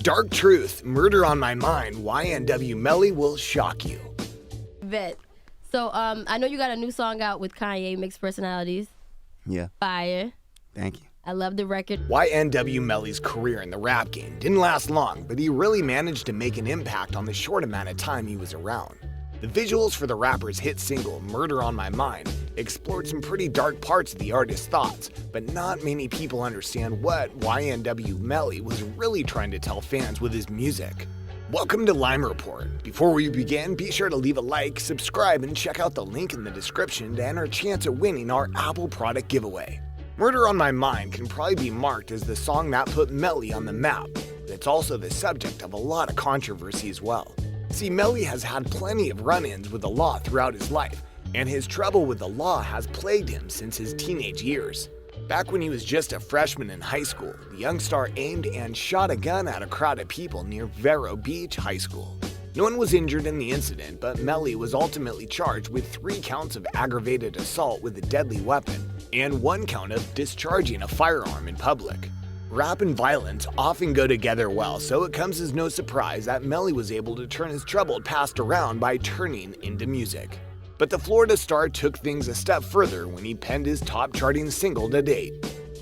Dark Truth, Murder on My Mind, YNW MELLY will shock you. Bet. So, I know you got a new song out with Kanye, Mixed Personalities. Yeah. Fire. Thank you. I love the record. YNW MELLY's career in the rap game didn't last long, but he really managed to make an impact on the short amount of time he was around. The visuals for the rapper's hit single, Murder on My Mind, explored some pretty dark parts of the artist's thoughts, but not many people understand what YNW MELLY was really trying to tell fans with his music. Welcome to Lime Report. Before we begin, be sure to leave a like, subscribe, and check out the link in the description to enter a chance at winning our Apple product giveaway. Murder on My Mind can probably be marked as the song that put MELLY on the map, but it's also the subject of a lot of controversy as well. See, MELLY has had plenty of run-ins with the law throughout his life, and his trouble with the law has plagued him since his teenage years. Back when he was just a freshman in high school, the young star aimed and shot a gun at a crowd of people near Vero Beach High School. No one was injured in the incident, but MELLY was ultimately charged with 3 counts of aggravated assault with a deadly weapon and 1 count of discharging a firearm in public. Rap and violence often go together well, so it comes as no surprise that MELLY was able to turn his troubled past around by turning into music. But the Florida star took things a step further when he penned his top-charting single to date.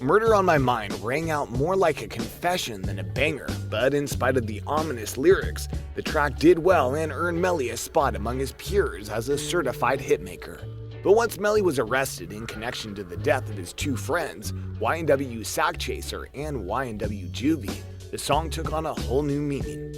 Murder on My Mind rang out more like a confession than a banger, but in spite of the ominous lyrics, the track did well and earned MELLY a spot among his peers as a certified hitmaker. But once MELLY was arrested in connection to the death of his 2 friends, YNW Sackchaser and YNW Juvie, the song took on a whole new meaning.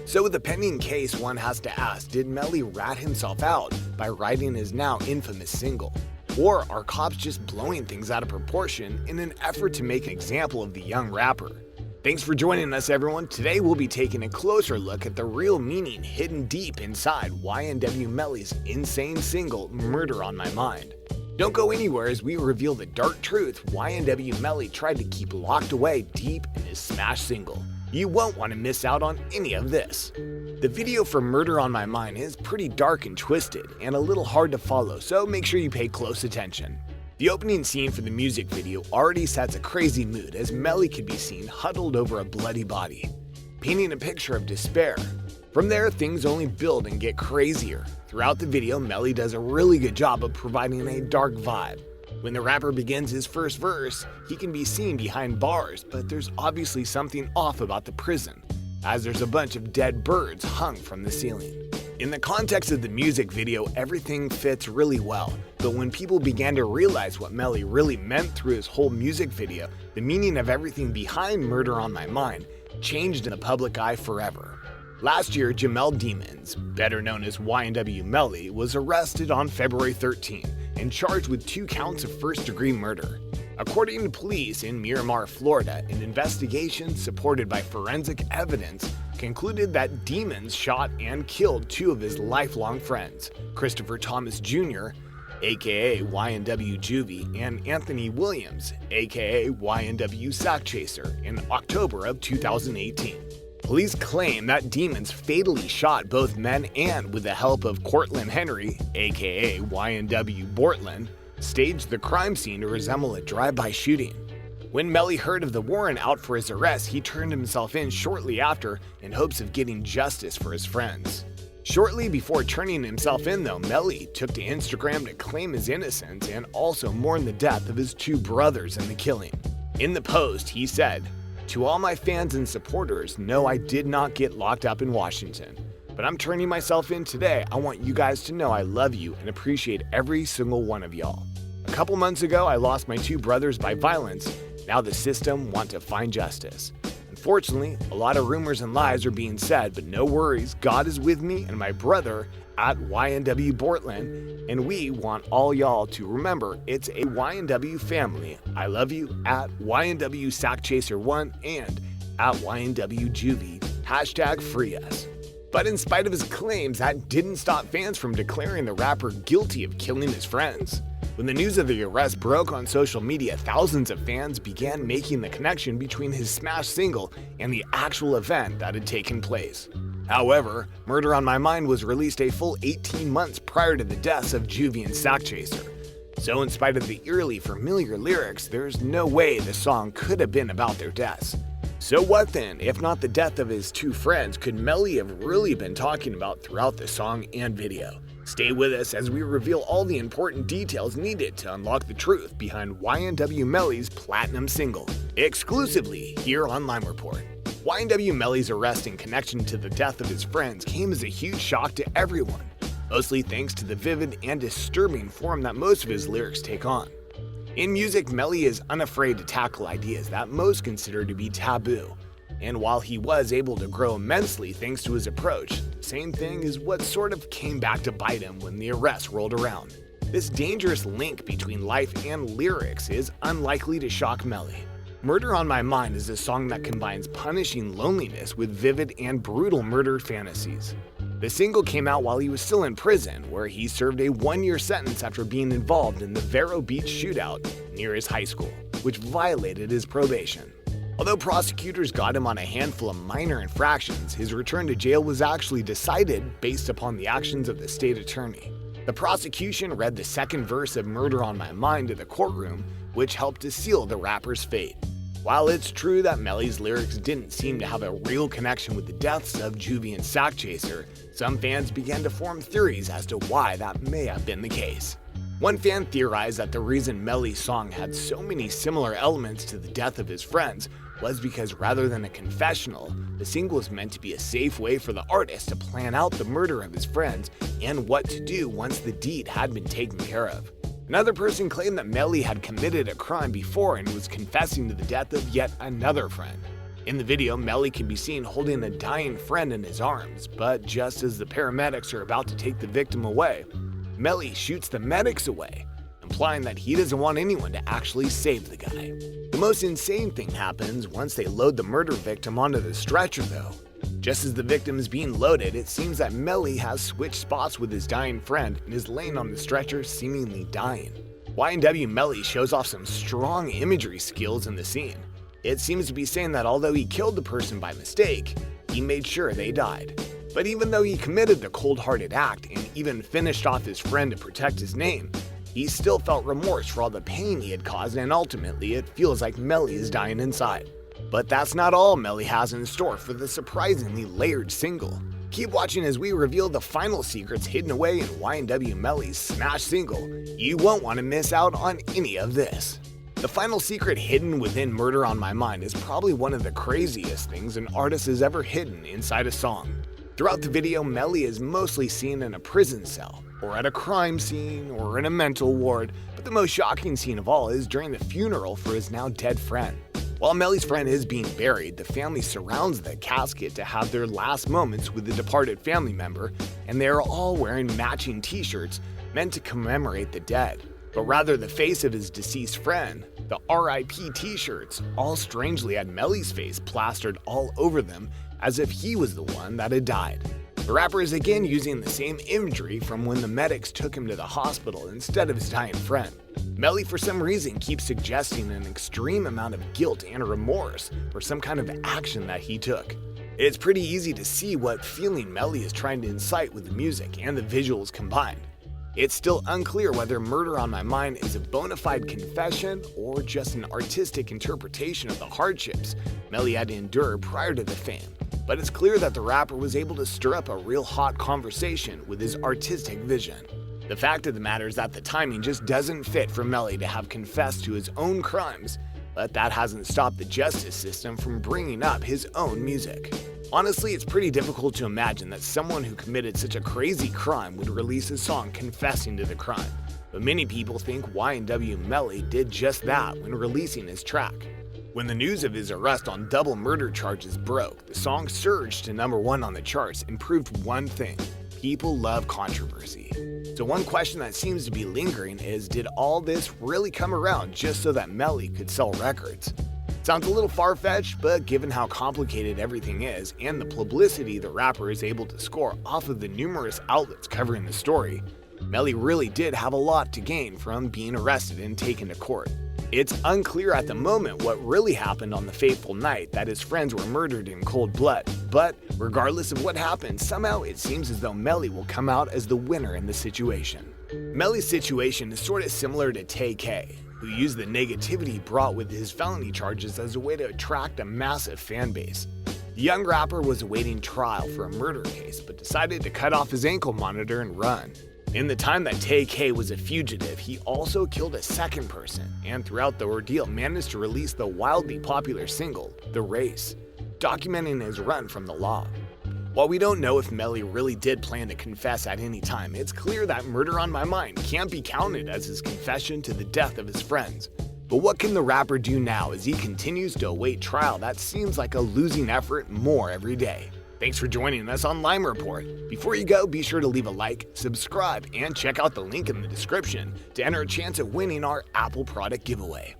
So with the pending case, one has to ask, did MELLY rat himself out by writing his now infamous single? Or are cops just blowing things out of proportion in an effort to make an example of the young rapper? Thanks for joining us, everyone. Today we'll be taking a closer look at the real meaning hidden deep inside YNW MELLY's insane single, Murder on My Mind. Don't go anywhere as we reveal the dark truth YNW MELLY tried to keep locked away deep in his smash single. You won't want to miss out on any of this. The video for Murder on My Mind is pretty dark and twisted and a little hard to follow, so make sure you pay close attention. The opening scene for the music video already sets a crazy mood as MELLY can be seen huddled over a bloody body, painting a picture of despair. From there, things only build and get crazier. Throughout the video, MELLY does a really good job of providing a dark vibe. When the rapper begins his first verse, he can be seen behind bars, but there's obviously something off about the prison, as there's a bunch of dead birds hung from the ceiling. In the context of the music video, everything fits really well, but when people began to realize what MELLY really meant through his whole music video, the meaning of everything behind Murder on My Mind changed in the public eye forever. Last year, Jamel Demons, better known as YNW MELLY, was arrested on February 13 and charged with 2 counts of first-degree murder. According to police in Miramar, Florida, an investigation supported by forensic evidence concluded that Demons shot and killed 2 of his lifelong friends, Christopher Thomas Jr., aka YNW Juvie, and Anthony Williams, aka YNW Sackchaser, in October of 2018. Police claim that Demons fatally shot both men and, with the help of Cortland Henry, aka YNW Bortland, staged the crime scene to resemble a drive-by shooting. When MELLY heard of the warrant out for his arrest, he turned himself in shortly after in hopes of getting justice for his friends. Shortly before turning himself in, though, MELLY took to Instagram to claim his innocence and also mourn the death of his 2 brothers in the killing. In the post, he said, "To all my fans and supporters, no, I did not get locked up in Washington. But I'm turning myself in today. I want you guys to know I love you and appreciate every single one of y'all. A couple months ago, I lost my 2 brothers by violence. Now the system want to find justice. Unfortunately, a lot of rumors and lies are being said, but no worries, God is with me and my brother at YNW Bortland, and we want all y'all to remember it's a YNW family. I love you at YNW Sackchaser1 and at YNW Juvie. Hashtag free us." But in spite of his claims, that didn't stop fans from declaring the rapper guilty of killing his friends. When the news of the arrest broke on social media, thousands of fans began making the connection between his smash single and the actual event that had taken place. However, Murder on My Mind was released a full 18 months prior to the deaths of Juvie and Sackchaser. So in spite of the eerily familiar lyrics, there's no way the song could have been about their deaths. So what then, if not the death of his two friends, could Melly have really been talking about throughout the song and video? Stay with us as we reveal all the important details needed to unlock the truth behind YNW Melly's platinum single, exclusively here on Lime Report. YNW Melly's arrest in connection to the death of his friends came as a huge shock to everyone, mostly thanks to the vivid and disturbing form that most of his lyrics take on. In music, Melly is unafraid to tackle ideas that most consider to be taboo, and while he was able to grow immensely thanks to his approach, the same thing is what sort of came back to bite him when the arrest rolled around. This dangerous link between life and lyrics is unlikely to shock Melly. Murder on My Mind is a song that combines punishing loneliness with vivid and brutal murder fantasies. The single came out while he was still in prison, where he served a 1-year sentence after being involved in the Vero Beach shootout near his high school, which violated his probation. Although prosecutors got him on a handful of minor infractions, his return to jail was actually decided based upon the actions of the state attorney. The prosecution read the second verse of Murder on My Mind to the courtroom, which helped to seal the rapper's fate. While it's true that Melly's lyrics didn't seem to have a real connection with the deaths of Juvie and Sack Chaser, some fans began to form theories as to why that may have been the case. One fan theorized that the reason Melly's song had so many similar elements to the death of his friends was because rather than a confessional, the single was meant to be a safe way for the artist to plan out the murder of his friends and what to do once the deed had been taken care of. Another person claimed that Melly had committed a crime before and was confessing to the death of yet another friend. In the video, Melly can be seen holding a dying friend in his arms, but just as the paramedics are about to take the victim away, Melly shoots the medics away, implying that he doesn't want anyone to actually save the guy. The most insane thing happens once they load the murder victim onto the stretcher though. Just as the victim is being loaded, it seems that Melly has switched spots with his dying friend and is laying on the stretcher seemingly dying. YNW Melly shows off some strong imagery skills in the scene. It seems to be saying that although he killed the person by mistake, he made sure they died. But even though he committed the cold-hearted act and even finished off his friend to protect his name, he still felt remorse for all the pain he had caused, and ultimately it feels like Melly is dying inside. But that's not all Melly has in store for the surprisingly layered single. Keep watching as we reveal the final secrets hidden away in YNW Melly's smash single. You won't want to miss out on any of this. The final secret hidden within Murder on My Mind is probably one of the craziest things an artist has ever hidden inside a song. Throughout the video, Melly is mostly seen in a prison cell, or at a crime scene, or in a mental ward, but the most shocking scene of all is during the funeral for his now dead friend. While Melly's friend is being buried, the family surrounds the casket to have their last moments with the departed family member, and they are all wearing matching t-shirts meant to commemorate the dead. But rather the face of his deceased friend, the RIP t-shirts all strangely had Melly's face plastered all over them as if he was the one that had died. The rapper is again using the same imagery from when the medics took him to the hospital instead of his dying friend. Melly for some reason keeps suggesting an extreme amount of guilt and remorse for some kind of action that he took. It's pretty easy to see what feeling Melly is trying to incite with the music and the visuals combined. It's still unclear whether Murder on My Mind is a bona fide confession or just an artistic interpretation of the hardships Melly had to endure prior to the fame, but it's clear that the rapper was able to stir up a real hot conversation with his artistic vision. The fact of the matter is that the timing just doesn't fit for Melly to have confessed to his own crimes, but that hasn't stopped the justice system from bringing up his own music. Honestly, it's pretty difficult to imagine that someone who committed such a crazy crime would release a song confessing to the crime, but many people think YNW Melly did just that when releasing his track. When the news of his arrest on double murder charges broke, the song surged to #1 on the charts and proved one thing: people love controversy. So one question that seems to be lingering is, did all this really come around just so that Melly could sell records? Sounds a little far-fetched, but given how complicated everything is and the publicity the rapper is able to score off of the numerous outlets covering the story, Melly really did have a lot to gain from being arrested and taken to court. It's unclear at the moment what really happened on the fateful night that his friends were murdered in cold blood, but regardless of what happened, somehow it seems as though Melly will come out as the winner in the situation. Melly's situation is sort of similar to Tay K. who used the negativity brought with his felony charges as a way to attract a massive fan base. The young rapper was awaiting trial for a murder case, but decided to cut off his ankle monitor and run. In the time that Tay-K was a fugitive, he also killed a second person, and throughout the ordeal managed to release the wildly popular single, The Race, documenting his run from the law. While we don't know if Melly really did plan to confess at any time, it's clear that Murder on My Mind can't be counted as his confession to the death of his friends. But what can the rapper do now as he continues to await trial that seems like a losing effort more every day? Thanks for joining us on Lime Report. Before you go, be sure to leave a like, subscribe, and check out the link in the description to enter a chance at winning our Apple product giveaway.